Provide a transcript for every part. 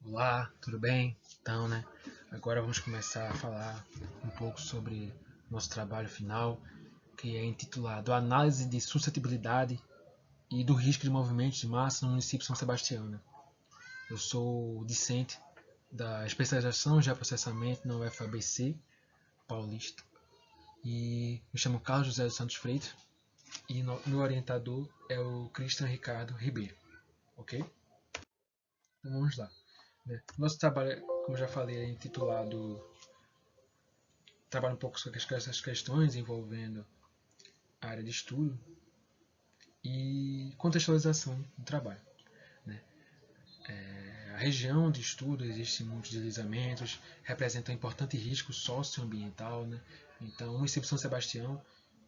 Olá, tudo bem? Então, agora vamos começar a falar um pouco sobre nosso trabalho final, que é intitulado Análise de Suscetibilidade e do Risco de Movimentos de Massa no município de São Sebastião. Eu sou discente da especialização de processamento na UFABC Paulista e me chamo Carlos José dos Santos Freitas e meu orientador é o Cristian Ricardo Ribeiro, ok? Então vamos lá. Nosso trabalho, como eu já falei, é intitulado trabalha um pouco sobre essas questões envolvendo a área de estudo e contextualização do trabalho. Né? A região de estudo existe muitos deslizamentos, representa um importante risco socioambiental. Né? Então, o município de São Sebastião,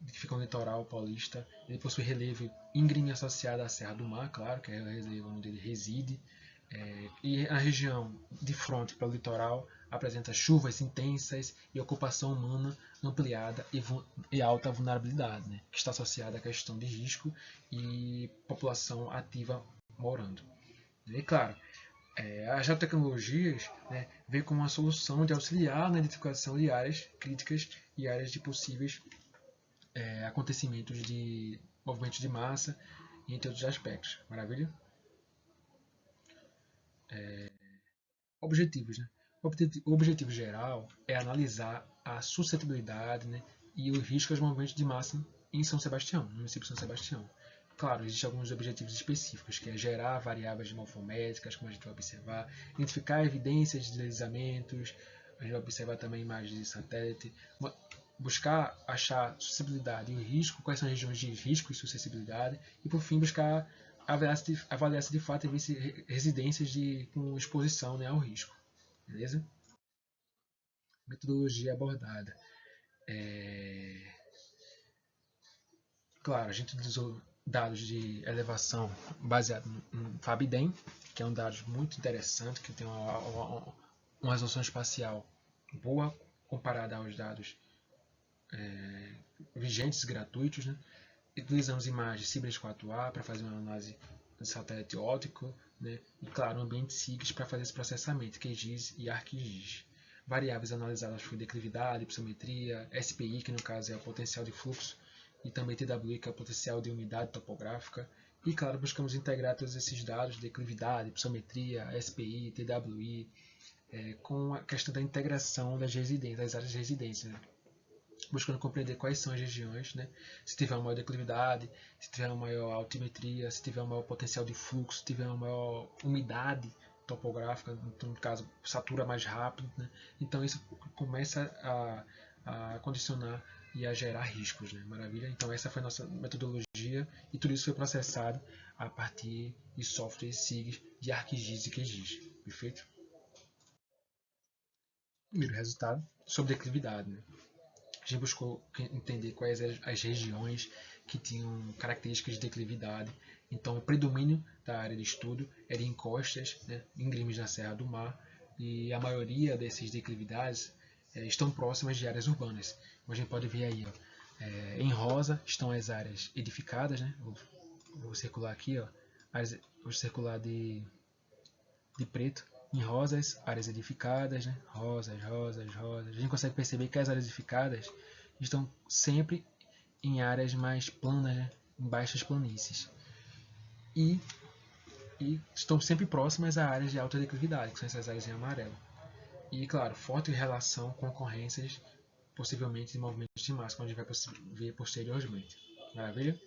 que fica no litoral paulista, ele possui relevo íngreme associado à Serra do Mar, claro, que é o relevo onde ele reside, e a região de fronte para o litoral apresenta chuvas intensas e ocupação humana ampliada e alta vulnerabilidade, né, que está associada à questão de risco e população ativa morando. E claro, as geotecnologias, veem como uma solução de auxiliar na identificação de áreas críticas e áreas de possíveis acontecimentos de movimentos de massa, entre outros aspectos. Maravilha? Objetivos. Né? O objetivo geral é analisar a suscetibilidade, né, e o risco aos movimentos de massa em São Sebastião, no município de São Sebastião. Claro, existem alguns objetivos específicos, que é gerar variáveis morfométricas, como a gente vai observar, identificar evidências de deslizamentos, a gente vai observar também imagens de satélite, buscar achar suscetibilidade e o risco, quais são as regiões de risco e suscetibilidade, e por fim buscar avaliar se de fato existem residências com exposição, né, ao risco. Beleza? Metodologia abordada. Claro, a gente utilizou dados de elevação baseado no FABDEM, que é um dado muito interessante, que tem uma resolução espacial boa comparada aos dados vigentes gratuitos. Né? Utilizamos imagens Cibers 4A para fazer uma análise de satélite óptico, né? E claro, um ambiente SIGS para fazer esse processamento, QGIS e ArcGIS. Variáveis analisadas foram declividade, psometria, SPI, que no caso é o potencial de fluxo, e também TWI, que é o potencial de umidade topográfica. E claro, buscamos integrar todos esses dados, declividade, psometria, SPI, TWI, com a questão da integração das residências, das áreas de residência. Né? Buscando compreender quais são as regiões, né? Se tiver uma maior declividade, se tiver uma maior altimetria, se tiver um maior potencial de fluxo, se tiver uma maior umidade topográfica, então, no caso, satura mais rápido. Né? Então isso começa a condicionar e a gerar riscos. Né? Maravilha? Então essa foi a nossa metodologia e tudo isso foi processado a partir de softwares SIGs de ArcGIS e QGIS. Perfeito? Primeiro resultado sobre declividade. Né? A gente buscou entender quais as regiões que tinham características de declividade. Então, o predomínio da área de estudo era em costas, né, íngremes na Serra do Mar, e a maioria dessas declividades estão próximas de áreas urbanas. Como a gente pode ver aí, ó, em rosa estão as áreas edificadas, né? Vou circular aqui, ó, vou circular de preto. Em rosas, áreas edificadas, né? Rosas, rosas, rosas. A gente consegue perceber que as áreas edificadas estão sempre em áreas mais planas, né? Em baixas planícies. E, e estão sempre próximas a áreas de alta declividade, que são essas áreas em amarelo. E, claro, forte relação com ocorrências, possivelmente, de movimentos de massa, como a gente vai ver posteriormente. Maravilha?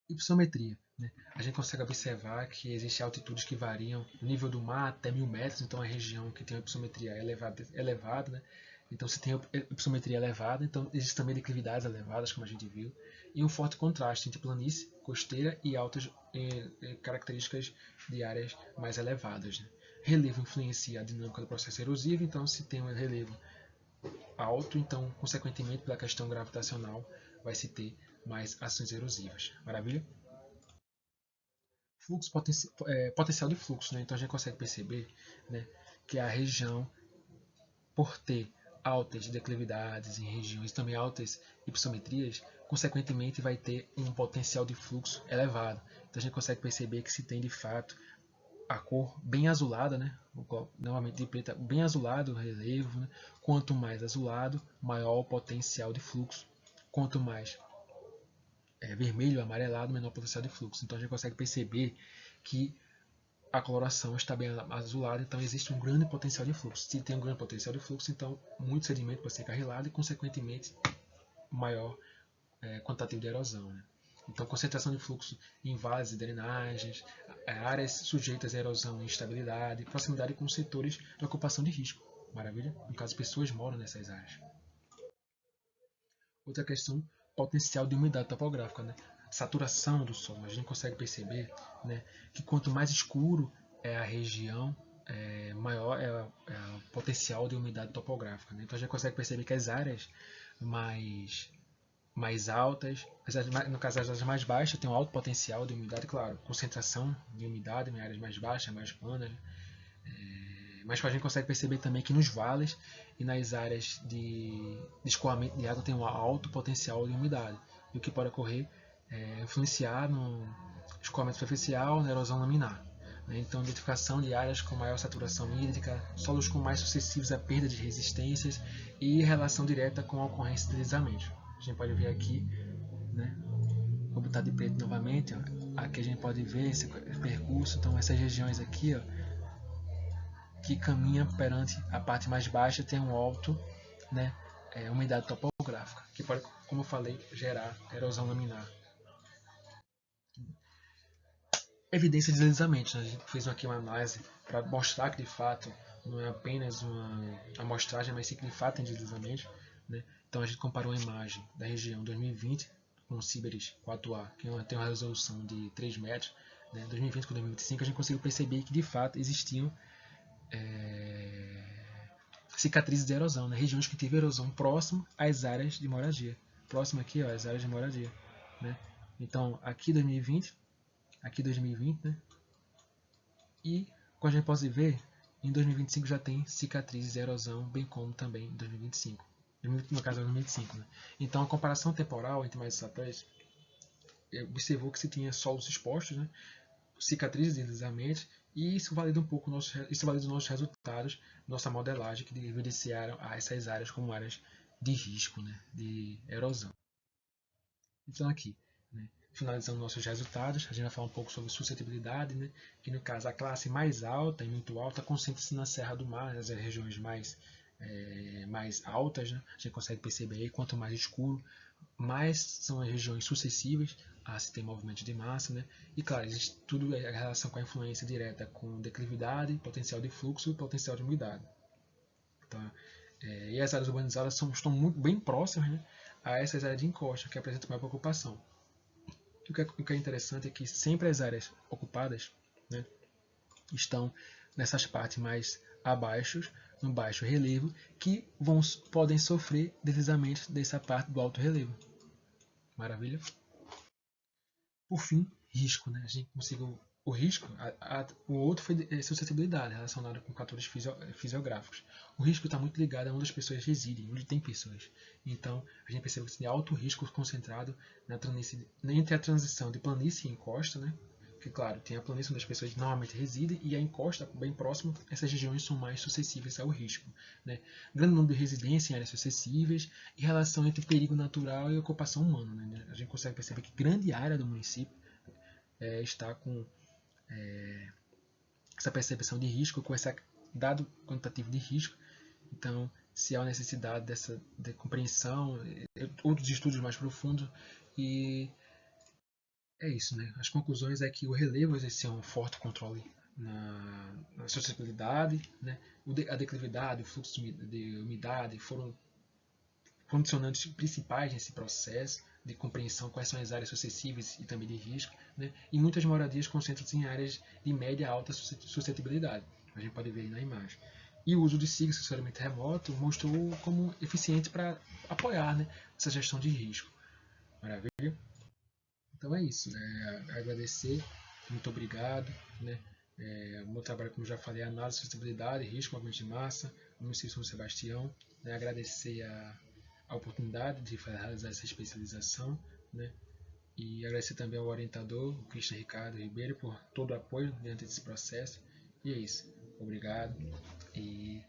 Hipossometria. Né? A gente consegue observar que existem altitudes que variam do nível do mar até 1000 metros, então é uma região que tem uma hipossometria elevada. Né? Então, se tem hipossometria elevada, então existem também declividades elevadas, como a gente viu, e um forte contraste entre planície, costeira e altas características de áreas mais elevadas. Né? Relevo influencia a dinâmica do processo erosivo, então se tem um relevo alto, então, consequentemente, pela questão gravitacional, vai se ter mais ações erosivas. Maravilha? Fluxo potencial de fluxo, né? Então a gente consegue perceber, né, que a região, por ter altas declividades em regiões também altas hipossometrias, consequentemente vai ter um potencial de fluxo elevado. Então a gente consegue perceber que se tem de fato a cor bem azulada, né? Novamente de preta, bem azulado o relevo, né? Quanto mais azulado, maior o potencial de fluxo. Quanto mais vermelho, amarelado, menor potencial de fluxo. Então a gente consegue perceber que a coloração está bem azulada, então existe um grande potencial de fluxo. Se tem um grande potencial de fluxo, então muito sedimento vai ser carrilado e, consequentemente, maior quantitativo de erosão. Né? Então, concentração de fluxo em vases e drenagens, áreas sujeitas a erosão e instabilidade, proximidade com setores de ocupação de risco. Maravilha? No caso, pessoas moram nessas áreas. Outra questão, potencial de umidade topográfica, né? Saturação do solo. A gente consegue perceber, né, que quanto mais escuro é a região, maior é o potencial de umidade topográfica. Né? Então a gente consegue perceber que as áreas mais altas, no caso as áreas mais baixas, têm um alto potencial de umidade, claro, concentração de umidade em áreas mais baixas, mais planas, mas a gente consegue perceber também que nos vales e nas áreas de escoamento de água tem um alto potencial de umidade, e o que pode ocorrer influenciar no escoamento superficial, na erosão laminar. Né? Então, identificação de áreas com maior saturação hídrica, solos com mais sucessivos à perda de resistências e relação direta com a ocorrência de deslizamentos. A gente pode ver aqui, né? Vou botar de preto novamente, ó. Aqui a gente pode ver esse percurso, então essas regiões aqui, ó, que caminha perante a parte mais baixa tem um alto, né, umidade topográfica, que pode, como eu falei, gerar erosão laminar. Evidência de deslizamentos. Né? A gente fez aqui uma análise para mostrar que de fato não é apenas uma amostragem, mas sim que de fato tem deslizamento. Né? Então a gente comparou a imagem da região 2020 com o Ciberes 4A, que tem uma resolução de 3 metros. Né? 2020 com 2025 a gente conseguiu perceber que de fato existiam cicatrizes de erosão, né? Regiões que teve erosão próximo às áreas de moradia. Próximo aqui, ó, às áreas de moradia. Né? Então, aqui 2020, aqui 2020, né? E, como a gente pode ver, em 2025 já tem cicatrizes de erosão, bem como também em 2025. No caso, 2025. Né? Então, a comparação temporal entre mais satélites observou que se tinha solos expostos, né? Cicatrizes de deslizamentos, e isso valida um pouco isso valida os nossos resultados, nossa modelagem, que evidenciaram essas áreas como áreas de risco, né, de erosão. Então aqui, né, finalizando nossos resultados, a gente vai falar um pouco sobre suscetibilidade, né, que no caso a classe mais alta e muito alta concentra-se na Serra do Mar, nas regiões mais altas, né, a gente consegue perceber aí, quanto mais escuro, mais são as regiões suscetíveis a se ter movimento de massa, né? E claro, existe tudo a relação com a influência direta com declividade, potencial de fluxo e potencial de umidade. Tá? E as áreas urbanizadas estão muito bem próximas, né, a essas áreas de encosta, que apresentam maior preocupação. O que é interessante é que sempre as áreas ocupadas, né, estão nessas partes mais abaixo, no baixo relevo, que podem sofrer deslizamentos dessa parte do alto relevo. Maravilha? Por fim, risco. Né? A gente conseguiu o risco, o outro foi suscetibilidade, relacionado com fatores fisiográficos. O risco está muito ligado a onde as pessoas residem, onde tem pessoas. Então, a gente percebe que tem alto risco concentrado entre a transição de planície e encosta, né? Que, claro, tem a planície onde as pessoas normalmente residem e a encosta bem próximo, essas regiões são mais suscetíveis ao risco. Né? Grande número de residências em áreas suscetíveis e relação entre perigo natural e ocupação humana. Né? A gente consegue perceber que grande área do município está com essa percepção de risco, com esse dado quantitativo de risco. Então, se há necessidade de compreensão, outros estudos mais profundos, e é isso, né? As conclusões é que o relevo exerceu um forte controle na suscetibilidade, né? A declividade, o fluxo de umidade foram condicionantes principais nesse processo de compreensão quais são as áreas suscetíveis e também de risco, né? E muitas moradias concentram-se em áreas de média a alta suscetibilidade, a gente pode ver aí na imagem. E o uso de SIG, assessoramento remoto, mostrou como eficiente para apoiar, né, essa gestão de risco. Maravilha? Então é isso, né? Agradecer, muito obrigado, né? O meu trabalho, como já falei, é análise de sustentabilidade, risco, movimento de massa, no município de São Sebastião, né? Agradecer a oportunidade de realizar essa especialização, né? E agradecer também ao orientador, o Cristian Ricardo Ribeiro, por todo o apoio dentro desse processo. E é isso. Obrigado e